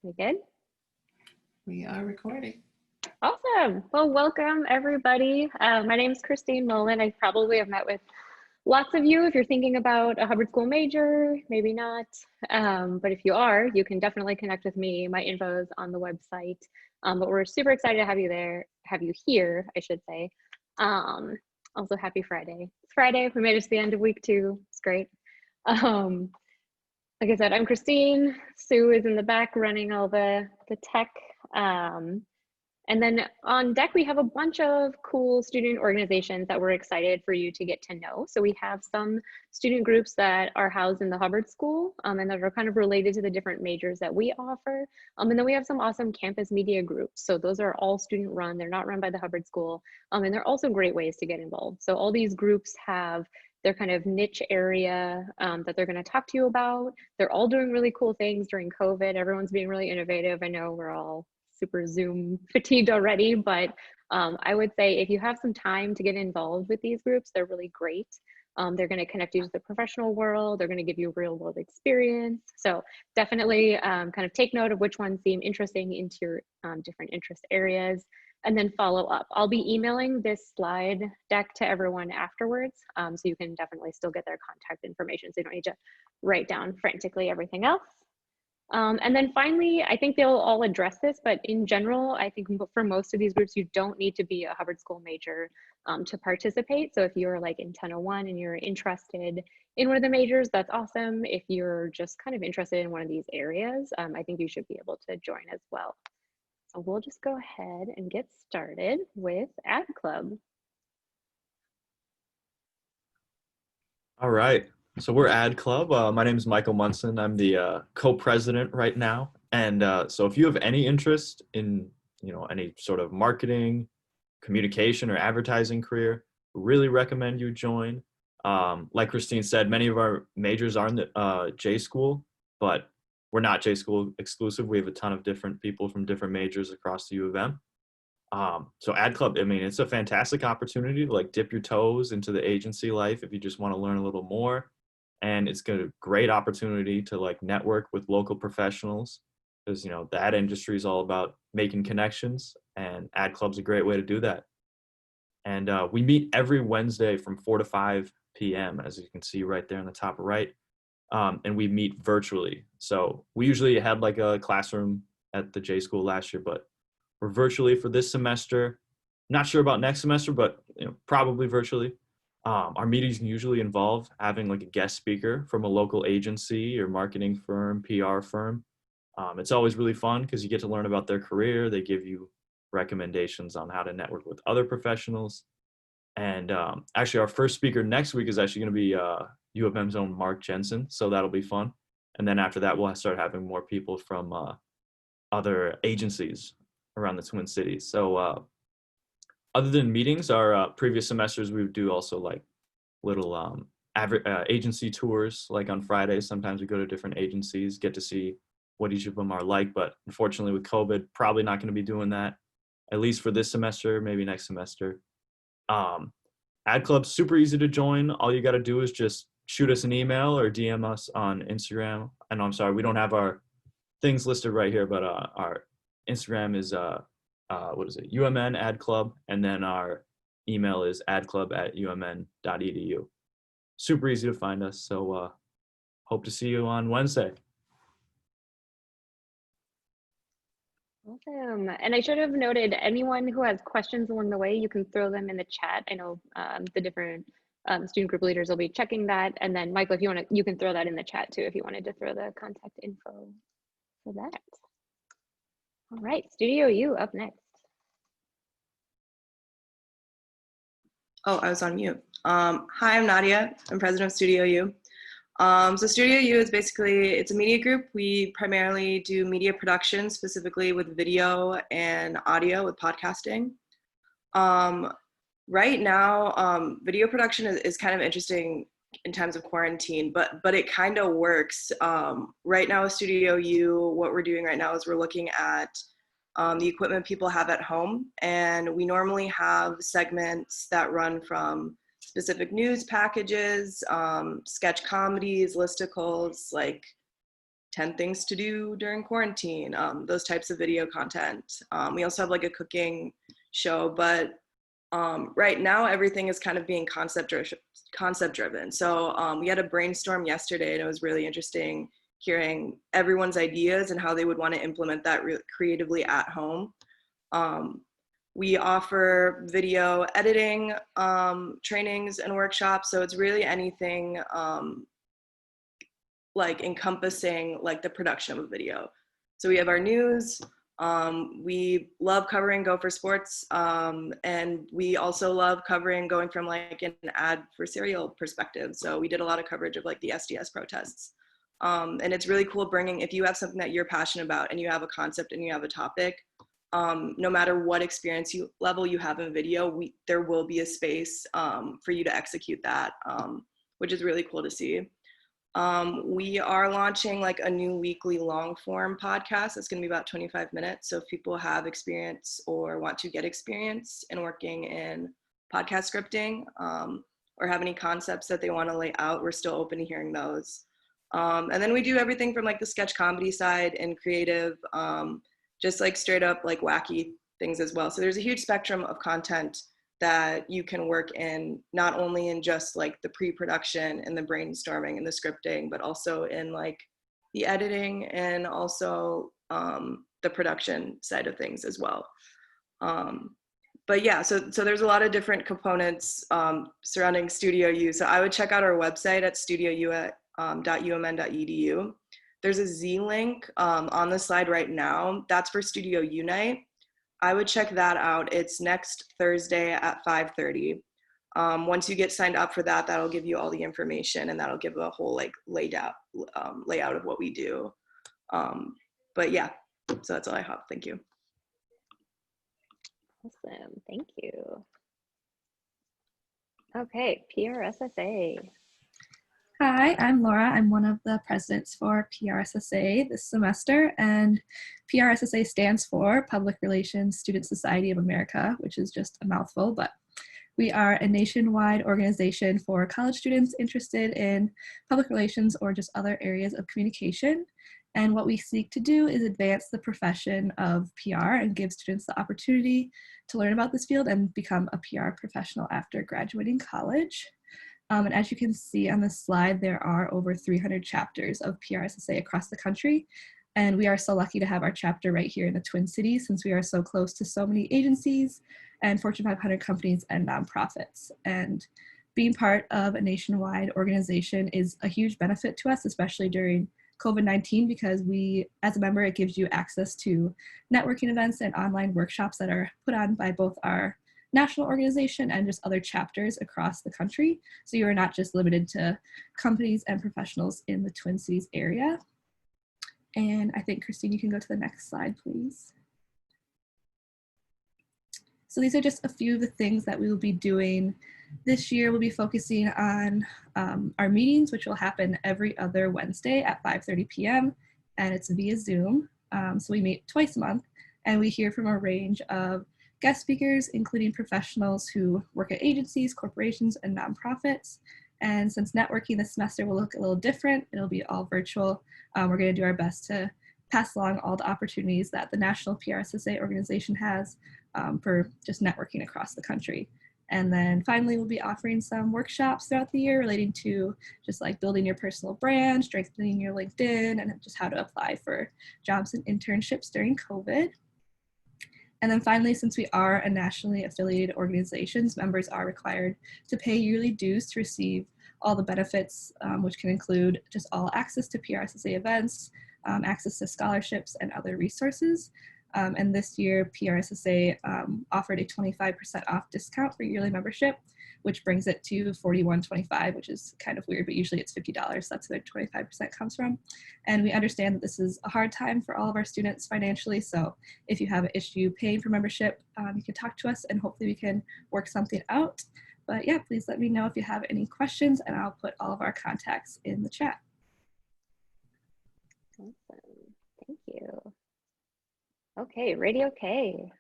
We good? We are recording. Awesome. Well, welcome everybody. My name is Christine Mullen. I probably have met with lots of you if you're thinking about a Hubbard School major, maybe not. But if you are, you can definitely connect with me. My info is on the website. But we're super excited to have you here, I should say. Also, happy Friday. It's Friday. We made it to the end of week 2. It's great. Like I said, I'm Christine. Sue is in the back running all the tech. And then on deck, we have a bunch of cool student organizations that we're excited for you to get to know. So we have some student groups that are housed in the Hubbard School and that are kind of related to the different majors that we offer. And then we have some awesome campus media groups. So those are all student run. They're not run by the Hubbard School. And they're also great ways to get involved. So all these groups have their kind of niche area that they're going to talk to you about. They're all doing really cool things during COVID. Everyone's being really innovative. I know we're all super Zoom fatigued already, but I would say if you have some time to get involved with these groups, they're really great. They're going to connect you to the professional world. They're going to give you real world experience. So definitely kind of take note of which ones seem interesting into your different interest areas, and then follow up. I'll be emailing this slide deck to everyone afterwards, so you can definitely still get their contact information, so you don't need to write down frantically everything else. And then finally, I think they'll all address this, but in general, I think for most of these groups, you don't need to be a Hubbard School major to participate. So if you're like in 1001 and you're interested in one of the majors, that's awesome. If you're just kind of interested in one of these areas, I think you should be able to join as well. So we'll just go ahead and get started with Ad Club. All right. So we're Ad Club. My name is Michael Munson. I'm the co-president right now. And so if you have any interest in, any sort of marketing, communication, or advertising career, really recommend you join. Like Christine said, many of our majors are in the J School, but we're not J School exclusive. We have a ton of different people from different majors across the U of M. So Ad Club, I mean, it's a fantastic opportunity to like dip your toes into the agency life if you just want to learn a little more. And it's a great opportunity to like network with local professionals, because the ad industry is all about making connections, and Ad Club's a great way to do that. And we meet every Wednesday from 4 to 5 p.m. as you can see right there in the top right. And we meet virtually. So we usually had like a classroom at the J School last year, but we're virtually for this semester. Not sure about next semester, but probably virtually. Our meetings usually involve having like a guest speaker from a local agency or marketing firm, PR firm. It's always really fun because you get to learn about their career. They give you recommendations on how to network with other professionals. And actually our first speaker next week is actually going to be U of M's own Mark Jensen. So that'll be fun. And then after that, we'll start having more people from other agencies around the Twin Cities. So other than meetings, our previous semesters, we would do also like little agency tours, like on Fridays. Sometimes we go to different agencies, get to see what each of them are like. But unfortunately with COVID, probably not going to be doing that, at least for this semester, maybe next semester. Ad Club's super easy to join. All you got to do is just shoot us an email or DM us on Instagram. And I'm sorry, we don't have our things listed right here, but our Instagram is what is it? UMN Ad Club, and then our email is adclub@umn.edu. Super easy to find us. So hope to see you on Wednesday. Awesome. And I should have noted, anyone who has questions along the way, you can throw them in the chat. I know the different student group leaders will be checking that. And then Michael, if you want to, you can throw that in the chat too, if you wanted to throw the contact info for that. All right, Studio U up next. Oh, I was on mute. Hi, I'm Nadia. I'm president of Studio U. So Studio U is basically, it's a media group. We primarily do media production, specifically with video and audio with podcasting. Right now, video production is kind of interesting in times of quarantine, but it kind of works. Right now with Studio U, what we're doing right now is we're looking at the equipment people have at home, and we normally have segments that run from specific news packages, sketch comedies, listicles, like 10 things to do during quarantine, those types of video content. We also have like a cooking show, but right now everything is kind of being concept driven. So we had a brainstorm yesterday, and it was really interesting hearing everyone's ideas and how they would want to implement that creatively at home. We offer video editing trainings and workshops, so it's really anything like encompassing like the production of a video. So we have our news. We love covering Gopher sports, and we also love covering going from like an ad for cereal perspective. So we did a lot of coverage of like the SDS protests. And it's really cool bringing, if you have something that you're passionate about and you have a concept and you have a topic, no matter what experience level you have in video, there will be a space for you to execute that, which is really cool to see. We are launching like a new weekly long form podcast. It's going to be about 25 minutes. So if people have experience or want to get experience in working in podcast scripting, or have any concepts that they want to lay out, we're still open to hearing those. And then we do everything from like the sketch comedy side and creative, just like straight up like wacky things as well. So there's a huge spectrum of content that you can work in, not only in just like the pre-production and the brainstorming and the scripting, but also in like the editing and also the production side of things as well. But yeah, so there's a lot of different components surrounding Studio U. So I would check out our website at studiou.umn.edu. There's a Z link on the slide right now. That's for Studio Unite. I would check that out. It's next Thursday at 5:30. Once you get signed up for that, that'll give you all the information, and that'll give a whole like layout of what we do. But yeah, so that's all I have. Thank you. Awesome, thank you. Okay, PRSSA. Hi, I'm Laura. I'm one of the presidents for PRSSA this semester, and PRSSA stands for Public Relations Student Society of America, which is just a mouthful, but we are a nationwide organization for college students interested in public relations or just other areas of communication. And what we seek to do is advance the profession of PR and give students the opportunity to learn about this field and become a PR professional after graduating college. And as you can see on this slide, there are over 300 chapters of PRSSA across the country. And we are so lucky to have our chapter right here in the Twin Cities, since we are so close to so many agencies and Fortune 500 companies and nonprofits. And being part of a nationwide organization is a huge benefit to us, especially during COVID-19, because as a member, it gives you access to networking events and online workshops that are put on by both our national organization and just other chapters across the country. So you are not just limited to companies and professionals in the Twin Cities area. And I think, Christine, you can go to the next slide, please. So these are just a few of the things that we will be doing this year. We'll be focusing on our meetings, which will happen every other Wednesday at 5:30 p.m. and it's via Zoom. So we meet twice a month, and we hear from a range of guest speakers, including professionals who work at agencies, corporations, and nonprofits. And since networking this semester will look a little different, it'll be all virtual. We're going to do our best to pass along all the opportunities that the National PRSSA organization has for just networking across the country. And then finally, we'll be offering some workshops throughout the year relating to just like building your personal brand, strengthening your LinkedIn, and just how to apply for jobs and internships during COVID. And then finally, since we are a nationally affiliated organization, members are required to pay yearly dues to receive all the benefits, which can include just all access to PRSSA events, access to scholarships and other resources. And this year, PRSSA offered a 25% off discount for yearly membership, which brings it to $41.25, which is kind of weird, but usually it's $50. That's where 25% comes from. And we understand that this is a hard time for all of our students financially. So if you have an issue paying for membership, you can talk to us and hopefully we can work something out. But yeah, please let me know if you have any questions, and I'll put all of our contacts in the chat. Awesome, thank you. Okay, Radio K.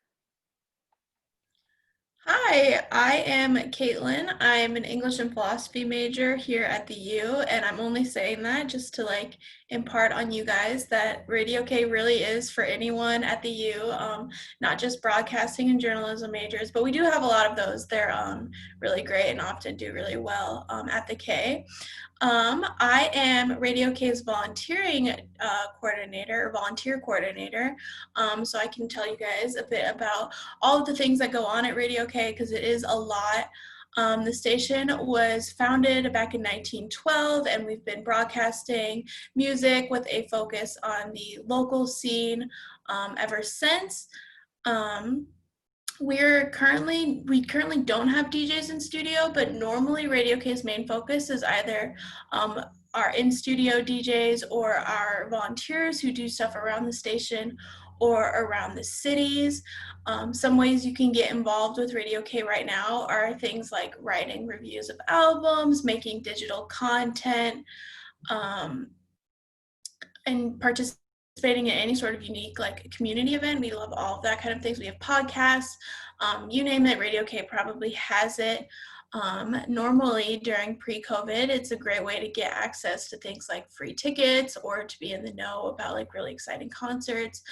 Hi, I am Caitlin. I'm an English and philosophy major here at the U, and I'm only saying that just to impart on you guys that Radio K really is for anyone at the U, not just broadcasting and journalism majors, but we do have a lot of those. They're really great and often do really well at the K. I am Radio K's volunteering coordinator, or volunteer coordinator. So I can tell you guys a bit about all of the things that go on at Radio K because it is a lot. The station was founded back in 1912, and we've been broadcasting music with a focus on the local scene ever since. We currently don't have DJs in studio, but normally Radio K's main focus is either our in-studio DJs or our volunteers who do stuff around the station or around the cities. Some ways you can get involved with Radio K right now are things like writing reviews of albums, making digital content, and participating in any sort of unique community event. We love all of that kind of things. We have podcasts, you name it, Radio K probably has it. Normally during pre-COVID, it's a great way to get access to things like free tickets or to be in the know about really exciting concerts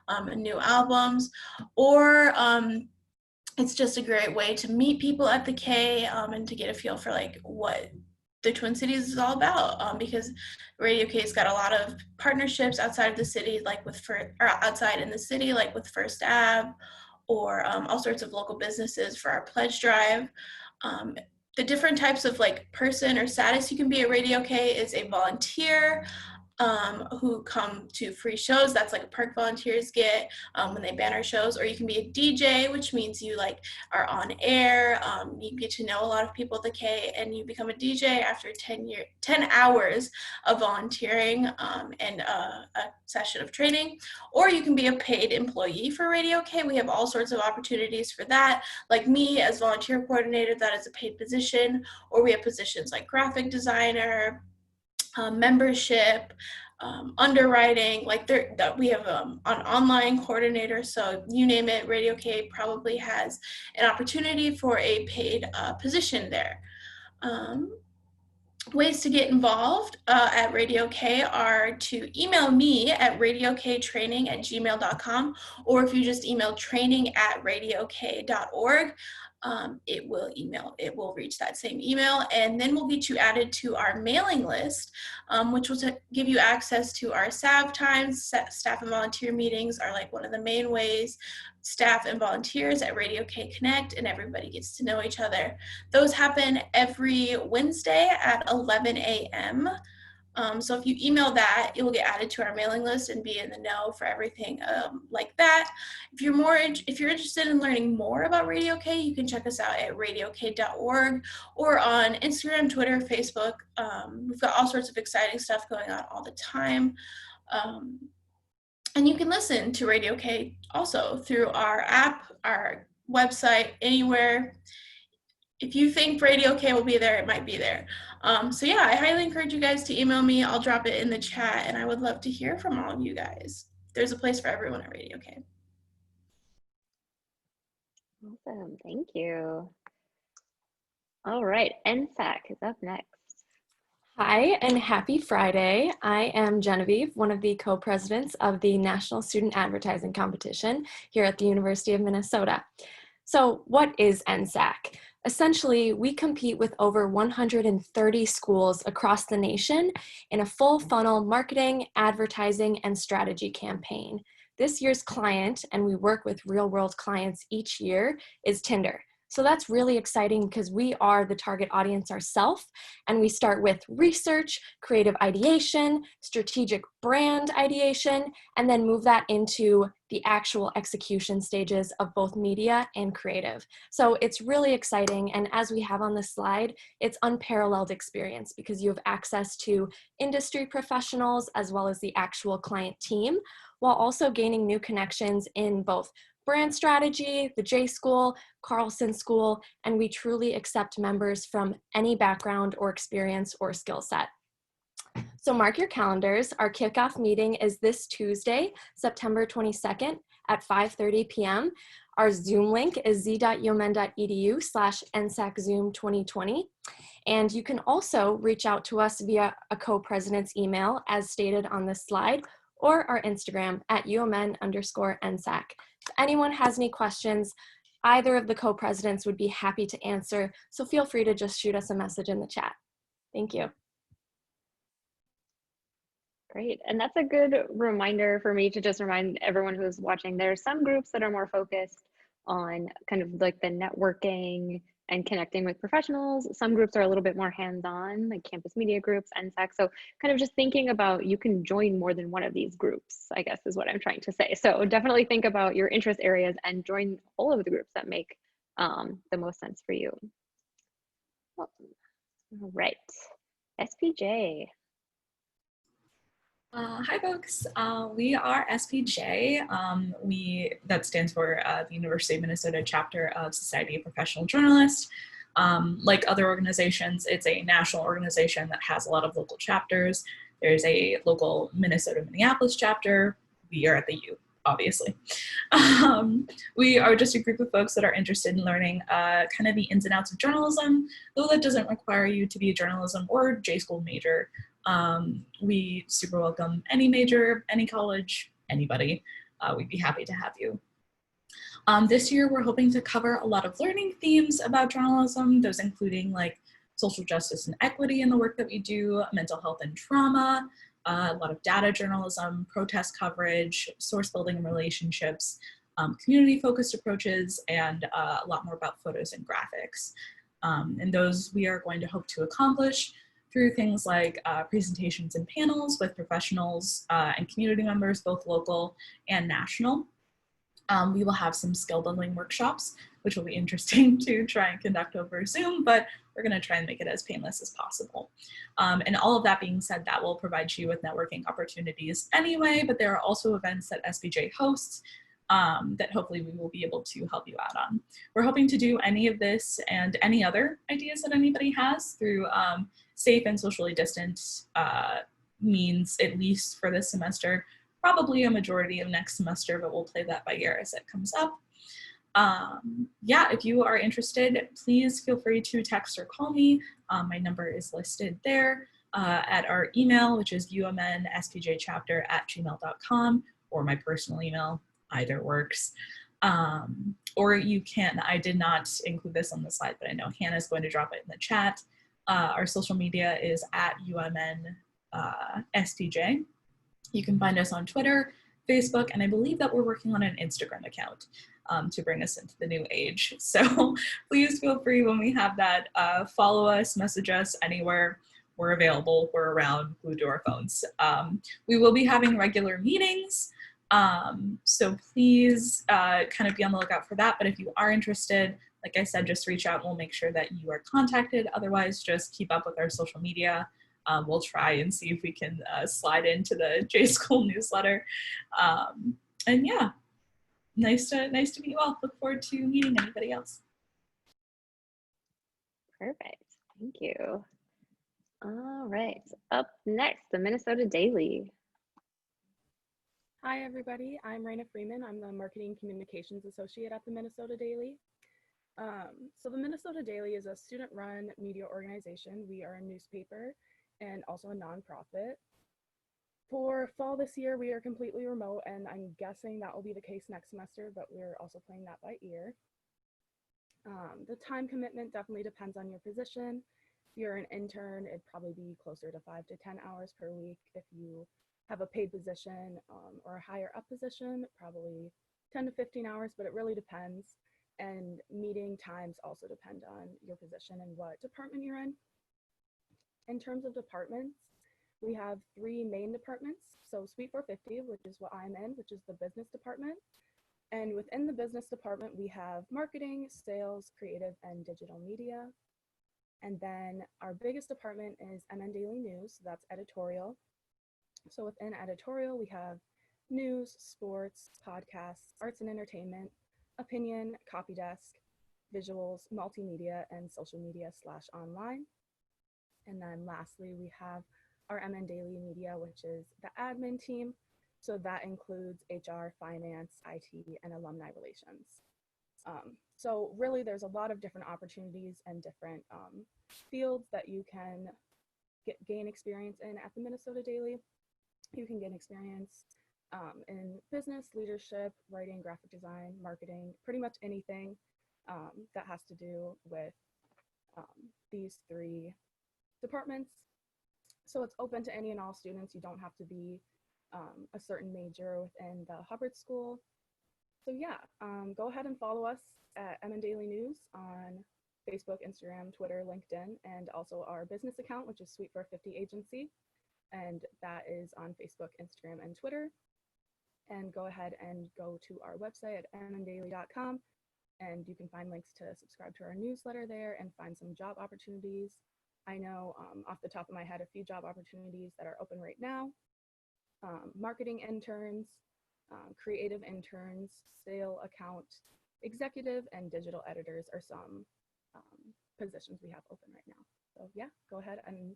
and new albums, or it's just a great way to meet people at the K and to get a feel for what the Twin Cities is all about, because Radio K's got a lot of partnerships outside of the city, outside in the city, like with First Ave, or all sorts of local businesses for our pledge drive. The different types of person or status you can be at Radio K is a volunteer, who come to free shows. That's a perk volunteers get when they ban our shows. Or you can be a DJ, which means you are on air. You get to know a lot of people at the K, and you become a DJ after 10 hours of volunteering and a session of training. Or you can be a paid employee for Radio K. We have all sorts of opportunities for that. Like me as volunteer coordinator, that is a paid position. Or we have positions like graphic designer, membership, underwriting, we have an online coordinator. So you name it, Radio K probably has an opportunity for a paid position there. Ways to get involved at Radio K are to email me at radioktraining@gmail.com, or if you just email training@radiok.org, it will reach that same email, and then we'll get you added to our mailing list, which will give you access to our SAV times. Staff and volunteer meetings are one of the main ways staff and volunteers at Radio K connect, and everybody gets to know each other. Those happen every Wednesday at 11 a.m. So if you email that, you will get added to our mailing list and be in the know for everything like that. If you're interested in learning more about Radio K, you can check us out at radiok.org or on Instagram, Twitter, Facebook. We've got all sorts of exciting stuff going on all the time. And you can listen to Radio K also through our app, our website, anywhere. If you think Radio K will be there, it might be there. So yeah, I highly encourage you guys to email me. I'll drop it in the chat, and I would love to hear from all of you guys. There's a place for everyone at Radio K. Awesome, thank you. All right, NSAC is up next. Hi, and happy Friday. I am Genevieve, one of the co-presidents of the National Student Advertising Competition here at the University of Minnesota. So what is NSAC? Essentially, we compete with over 130 schools across the nation in a full funnel marketing, advertising, and strategy campaign. This year's client, and we work with real-world clients each year, is Tinder. So that's really exciting because we are the target audience ourselves, and we start with research, creative ideation, strategic brand ideation, and then move that into the actual execution stages of both media and creative. So it's really exciting, and as we have on the slide, it's unparalleled experience because you have access to industry professionals as well as the actual client team, while also gaining new connections in both brand strategy, the J School, Carlson School, and we truly accept members from any background or experience or skill set. So mark your calendars. Our kickoff meeting is this Tuesday, September 22nd at 5:30 p.m. Our Zoom link is z.umn.edu/nsaczoom 2020. And you can also reach out to us via a co-president's email as stated on this slide, or our Instagram at UMN_NSAC. If anyone has any questions, either of the co-presidents would be happy to answer, so feel free to just shoot us a message in the chat. Thank you. Great, and that's a good reminder for me to just remind everyone who's watching, there are some groups that are more focused on kind of like the networking and connecting with professionals. Some groups are a little bit more hands-on, like campus media groups, NSAC. So kind of just thinking about, you can join more than one of these groups, I guess is what I'm trying to say. So definitely think about your interest areas and join all of the groups that make the most sense for you. All right, SPJ. Hi folks, we are SPJ. That stands for the University of Minnesota chapter of Society of Professional Journalists. Like other organizations, it's a national organization that has a lot of local chapters. There's a local Minnesota Minneapolis chapter. We are at the U, obviously. We are just a group of folks that are interested in learning kind of the ins and outs of journalism, though that doesn't require you to be a journalism or J-school major. We super welcome any major, any college, anybody. We'd be happy to have you. This year, we're hoping to cover a lot of learning themes about journalism, those including like social justice and equity in the work that we do, mental health and trauma, a lot of data journalism, protest coverage, source building and relationships, community-focused approaches, and a lot more about photos and graphics. And those we are going to hope to accomplish through things like presentations and panels with professionals and community members, both local and national. We will have some skill building workshops, which will be interesting to try and conduct over Zoom, but we're gonna try and make it as painless as possible. And all of that being said, that will provide you with networking opportunities anyway, but there are also events that SPJ hosts that hopefully we will be able to help you out on. We're hoping to do any of this and any other ideas that anybody has through safe and socially distant means, at least for this semester, probably a majority of next semester, but we'll play that by ear as it comes up. Yeah, if you are interested, please feel free to text or call me. My number is listed there at our email, which is umnspjchapter@gmail.com, or my personal email, either works. Or you can, I did not include this on the slide, but I know Hannah's going to drop it in the chat. Our social media is at UMN SPJ. You can find us on Twitter, Facebook, and I believe that we're working on an Instagram account to bring us into the new age. So please feel free when we have that, follow us, message us anywhere. We're available, we're around, glued to our phones. We will be having regular meetings, so please kind of be on the lookout for that. But if you are interested, like I said, just reach out and we'll make sure that you are contacted. Otherwise, just keep up with our social media. We'll try and see if we can slide into the J-School newsletter. And yeah, nice to meet you all. Look forward to meeting anybody else. Perfect, thank you. All right, up next, the Minnesota Daily. Hi everybody, I'm Raina Freeman. I'm the Marketing Communications Associate at the Minnesota Daily. So the Minnesota Daily is a student-run media organization. We are a newspaper and also a nonprofit. For fall this year, we are completely remote, and I'm guessing that will be the case next semester, but we're also playing that by ear. The time commitment definitely depends on your position. If you're an intern, it'd probably be closer to 5 to 10 hours per week. If you have a paid position or a higher up position, probably 10 to 15 hours, but it really depends. And meeting times also depend on your position and what department you're in. In terms of departments, we have 3 main departments. So Suite 450, which is what I'm in, which is the business department. And within the business department, we have marketing, sales, creative, and digital media. And then our biggest department is MN Daily News, so that's editorial. So within editorial, we have news, sports, podcasts, arts and entertainment, opinion, copy desk, visuals, multimedia, and social media / online. And then lastly, we have our MN Daily Media, which is the admin team. So that includes HR, finance, IT, and alumni relations. So really there's a lot of different opportunities and different fields that you can gain experience in at the Minnesota Daily. You can gain experience in business, leadership, writing, graphic design, marketing, pretty much anything that has to do with these three departments. So it's open to any and all students. You don't have to be a certain major within the Hubbard School. So yeah, go ahead and follow us at MN Daily News on Facebook, Instagram, Twitter, LinkedIn, and also our business account, which is Sweet for 50 Agency. And that is on Facebook, Instagram, and Twitter. And go ahead and go to our website at mndaily.com, and you can find links to subscribe to our newsletter there and find some job opportunities. I know off the top of my head a few job opportunities that are open right now. Marketing interns, creative interns, sale account executive, and digital editors are some positions we have open right now. So yeah, go ahead and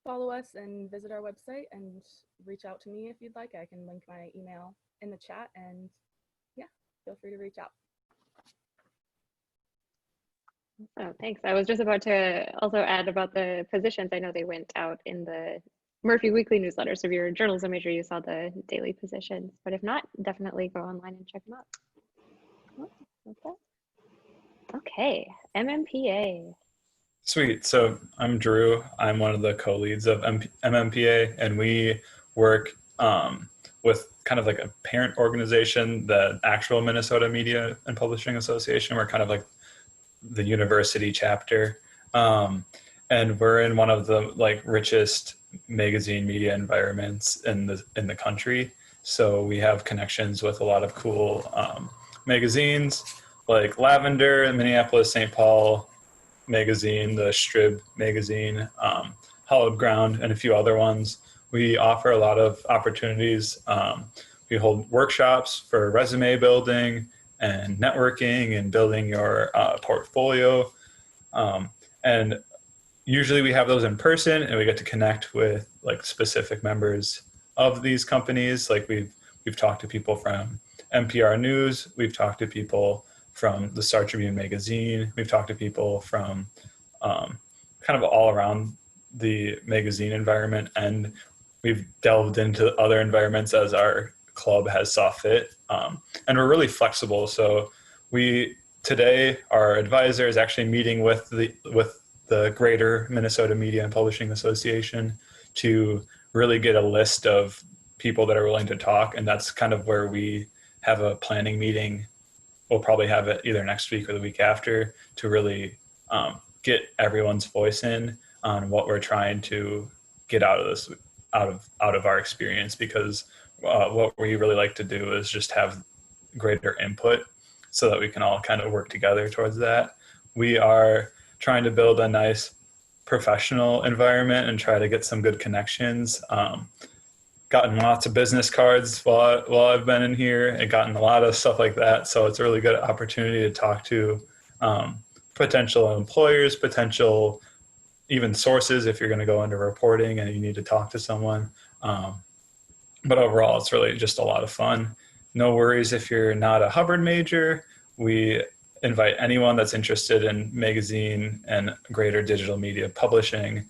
follow us and visit our website and reach out to me if you'd like. I can link my email in the chat, and yeah, feel free to reach out. Oh, thanks. I was just about to also add about the positions. I know they went out in the Murphy Weekly newsletter. So if you're a journalism major, you saw the daily positions. But if not, definitely go online and check them out. Okay, MMPA. Sweet. So I'm Drew. I'm one of the co-leads of MMPA, and we work with kind of like a parent organization, the actual Minnesota Media and Publishing Association. We're kind of like the university chapter. And we're in one of the like richest magazine media environments in the country. So we have connections with a lot of cool magazines like Lavender, Minneapolis, St. Paul magazine, the Strib magazine, Hollowed Ground, and a few other ones. We offer a lot of opportunities. We hold workshops for resume building and networking and building your portfolio. And usually we have those in person, and we get to connect with like specific members of these companies. Like we've talked to people from NPR News, we've talked to people from the Star Tribune magazine, we've talked to people from kind of all around the magazine environment, and we've delved into other environments as our club has saw fit. And we're really flexible. So today our advisor is actually meeting with the Greater Minnesota Media and Publishing Association to really get a list of people that are willing to talk. And that's kind of where we have a planning meeting. We'll probably have it either next week or the week after to really get everyone's voice in on what we're trying to get out of this, out of our experience, because what we really like to do is just have greater input so that we can all kind of work together towards that. We are trying to build a nice professional environment and try to get some good connections. Gotten lots of business cards while I've been in here, and gotten a lot of stuff like that. So it's a really good opportunity to talk to potential employers, potential even sources if you're going to go into reporting and you need to talk to someone. But overall, it's really just a lot of fun. No worries if you're not a Hubbard major. We invite anyone that's interested in magazine and greater digital media publishing.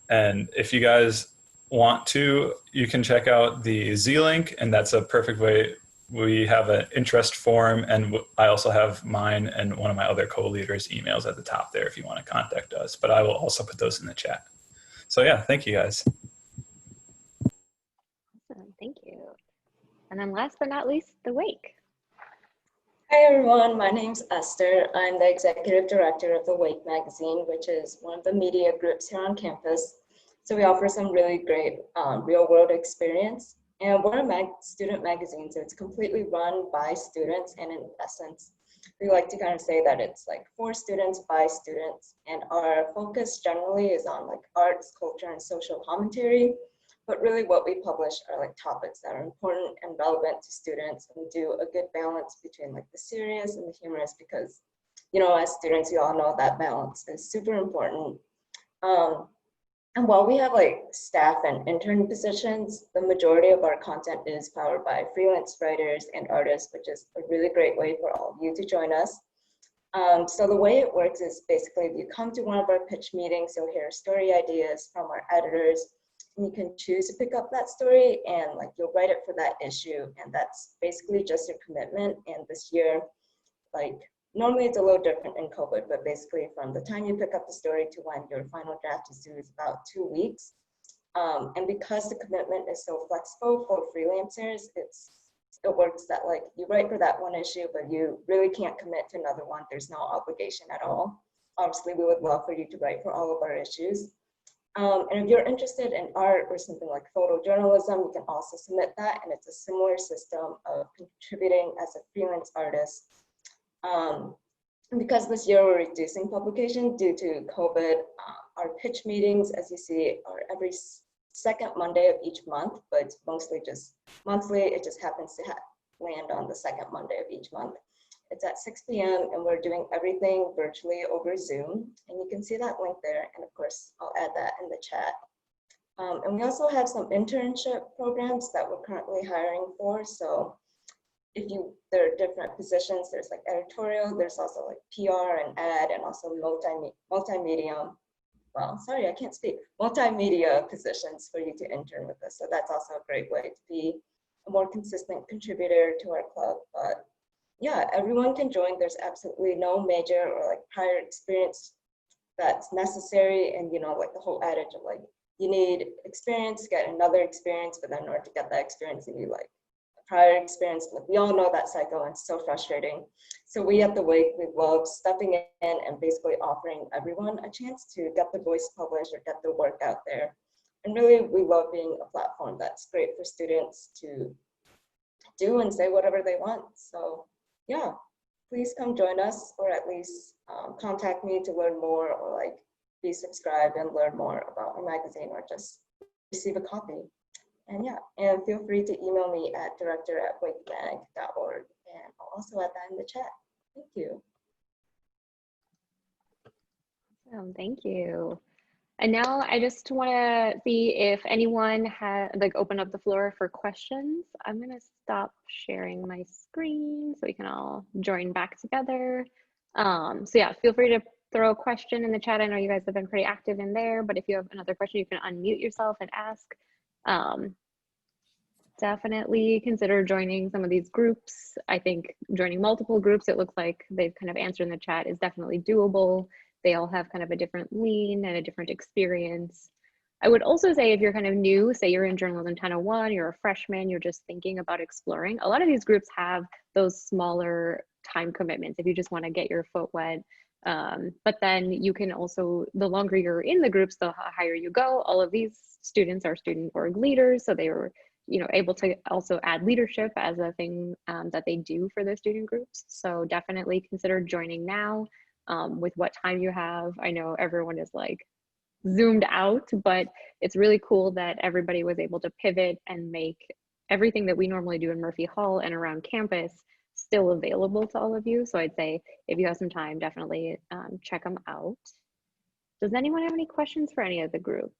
And if you guys want to, you can check out the Z link, and that's a perfect way. We have an interest form, and I also have mine and one of my other co-leaders' emails at the top there if you want to contact us, but I will also put those in the chat. So yeah, thank you guys. Awesome, thank you. And then last but not least, the Wake. Hi everyone, my name's Esther. I'm the executive director of the Wake magazine, which is one of the media groups here on campus. So we offer some really great real world experience. And we're a student magazine, so it's completely run by students. And in essence, we like to kind of say that it's like for students, by students. And our focus generally is on like arts, culture, and social commentary. But really what we publish are like topics that are important and relevant to students, and do a good balance between like the serious and the humorous, because, you know, as students, you all know that balance is super important. And while we have like staff and intern positions, the majority of our content is powered by freelance writers and artists, which is a really great way for all of you to join us. So the way it works is basically if you come to one of our pitch meetings, you'll hear story ideas from our editors, and you can choose to pick up that story and like you'll write it for that issue. And that's basically just your commitment. And this year, like normally it's a little different in COVID, but basically from the time you pick up the story to when your final draft is due is about 2 weeks. And because the commitment is so flexible for freelancers, it works that like you write for that one issue, but you really can't commit to another one. There's no obligation at all. Obviously, we would love for you to write for all of our issues. And if you're interested in art or something like photojournalism, you can also submit that. And it's a similar system of contributing as a freelance artist. And because this year we're reducing publication due to COVID, our pitch meetings, as you see, are every second Monday of each month, but it's mostly just monthly. It just happens to land on the second Monday of each month. It's at 6 p.m. and we're doing everything virtually over Zoom. And you can see that link there. And of course, I'll add that in the chat. And we also have some internship programs that we're currently hiring for. So there are different positions. There's like editorial, there's also like PR and ad, and also multimedia. Well, sorry, I can't speak. Multimedia positions for you to intern with us. So that's also a great way to be a more consistent contributor to our club. But yeah, everyone can join. There's absolutely no major or like prior experience that's necessary. And you know, like the whole adage of like, you need experience, get another experience, but then in order to get that experience, you need like prior experience. Like we all know that cycle, and it's so frustrating. So we at the Wake, we love stepping in and basically offering everyone a chance to get their voice published or get their work out there. And really, we love being a platform that's great for students to do and say whatever they want. So yeah, please come join us, or at least contact me to learn more, or like be subscribed and learn more about our magazine, or just receive a copy. And yeah, and feel free to email me at director@wakemag.org, and I'll also add that in the chat. Thank you. Thank you. And now I just want to see if anyone has open up the floor for questions. I'm going to stop sharing my screen so we can all join back together. So yeah, feel free to throw a question in the chat. I know you guys have been pretty active in there, but if you have another question, you can unmute yourself and ask. Definitely consider joining some of these groups. I think joining multiple groups, it looks like they've kind of answered in the chat, is definitely doable. They all have kind of a different lean and a different experience. I would also say if you're kind of new, say you're in Journalism 1001, you're a freshman, you're just thinking about exploring, a lot of these groups have those smaller time commitments if you just want to get your foot wet. But then you can also, the longer you're in the groups, the higher you go. All of these students are student org leaders, so they were able to also add leadership as a thing that they do for their student groups. So definitely consider joining now with what time you have. I know everyone is like zoomed out, but it's really cool that everybody was able to pivot and make everything that we normally do in Murphy Hall and around campus still available to all of you. So I'd say if you have some time, definitely check them out. Does anyone have any questions for any of the groups?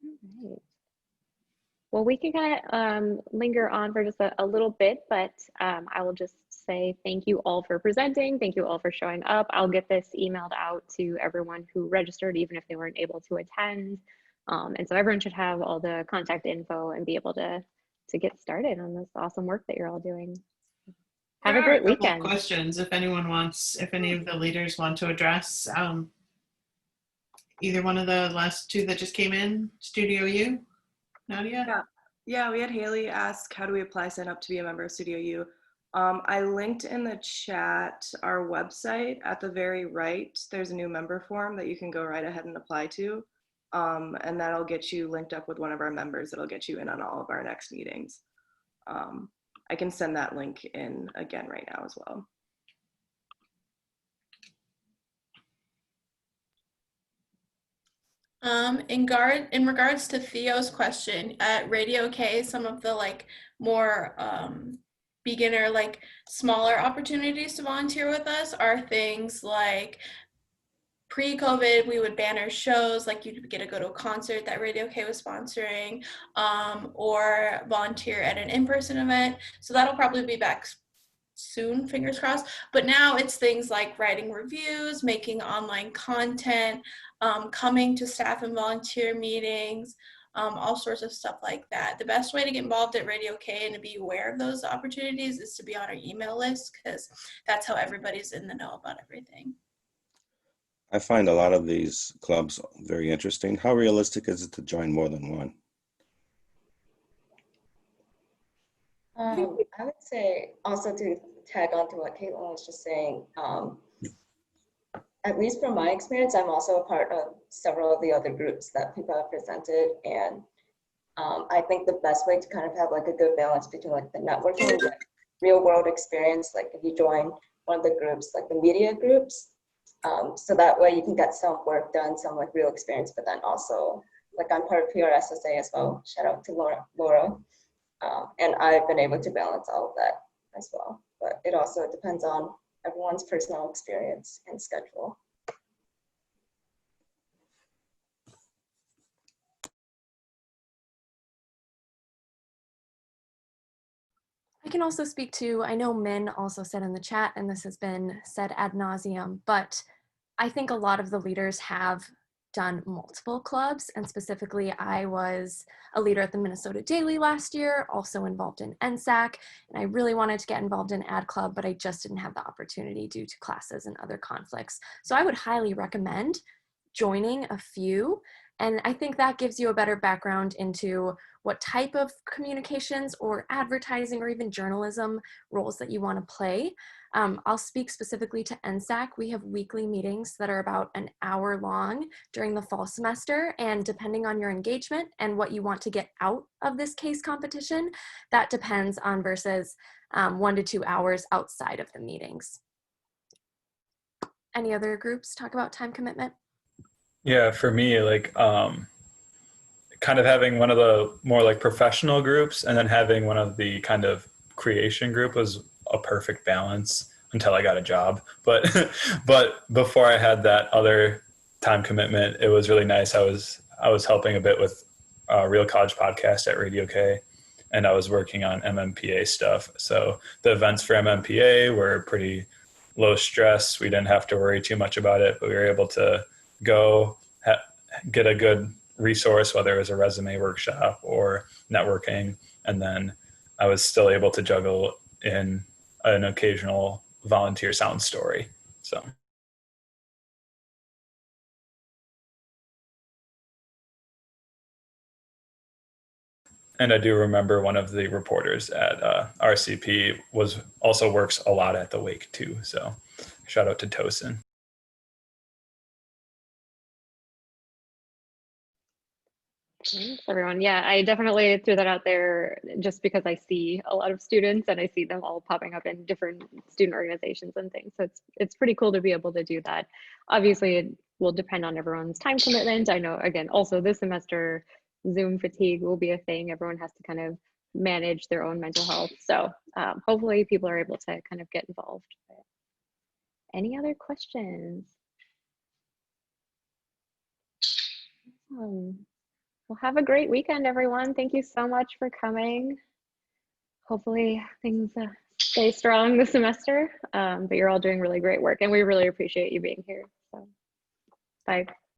All right. Well, we can kind of linger on for just a little bit, but I will just say thank you all for presenting. Thank you all for showing up. I'll get this emailed out to everyone who registered, even if they weren't able to attend. And so everyone should have all the contact info and be able to get started on this awesome work that you're all doing. Have a great weekend. Questions, if anyone wants, if any of the leaders want to address either one of the last two that just came in, Studio U, Nadia? Yeah, we had Haley ask, how do we apply, sign up to be a member of Studio U? I linked in the chat our website. At the very right, there's a new member form that you can go right ahead and apply to. And that'll get you linked up with one of our members. That'll get you in on all of our next meetings. I can send that link in again right now as well. In regards to Theo's question, at Radio K, some of the more beginner, like smaller opportunities to volunteer with us are things like pre-COVID, we would banner shows, like you'd get to go to a concert that Radio K was sponsoring, or volunteer at an in-person event. So that'll probably be back soon, fingers crossed. But now it's things like writing reviews, making online content, coming to staff and volunteer meetings, all sorts of stuff like that. The best way to get involved at Radio K and to be aware of those opportunities is to be on our email list, because that's how everybody's in the know about everything. I find a lot of these clubs very interesting. How realistic is it to join more than one? I would say also to tag on to what Caitlin was just saying, at least from my experience, I'm also a part of several of the other groups that people have presented. And I think the best way to kind of have like a good balance between like the networking and like real world experience, like if you join one of the groups, like the media groups, so that way you can get some work done, some like real experience, but then also like I'm part of PRSSA as well. Shout out to Laura. And I've been able to balance all of that as well. But it also depends on everyone's personal experience and schedule. I can also speak to, I know Min also said in the chat, and this has been said ad nauseum, but I think a lot of the leaders have done multiple clubs, and specifically I was a leader at the Minnesota Daily last year, also involved in NSAC, and I really wanted to get involved in Ad Club, but I just didn't have the opportunity due to classes and other conflicts. So I would highly recommend joining a few, and I think that gives you a better background into what type of communications or advertising or even journalism roles that you want to play. I'll speak specifically to NSAC. We have weekly meetings that are about an hour long during the fall semester, and depending on your engagement and what you want to get out of this case competition, that depends on versus 1 to 2 hours outside of the meetings. Any other groups talk about time commitment? Yeah, for me, like kind of having one of the more like professional groups and then having one of the kind of creation group was a perfect balance until I got a job. But before I had that other time commitment, it was really nice. I was helping a bit with Real College Podcast at Radio K, and I was working on MMPA stuff. So the events for MMPA were pretty low stress. We didn't have to worry too much about it, but we were able to go get a good resource, whether it was a resume workshop or networking. And then I was still able to juggle in an occasional volunteer sound story. So. And I do remember one of the reporters at RCP also works a lot at the Wake too. So shout out to Tosin. Thanks, everyone. Yeah, I definitely threw that out there just because I see a lot of students and I see them all popping up in different student organizations and things. So it's pretty cool to be able to do that. Obviously, it will depend on everyone's time commitment. I know, again, also this semester, Zoom fatigue will be a thing. Everyone has to kind of manage their own mental health. So hopefully people are able to kind of get involved. Any other questions? Well, have a great weekend, everyone. Thank you so much for coming. Hopefully things stay strong this semester, but you're all doing really great work and we really appreciate you being here. So, bye.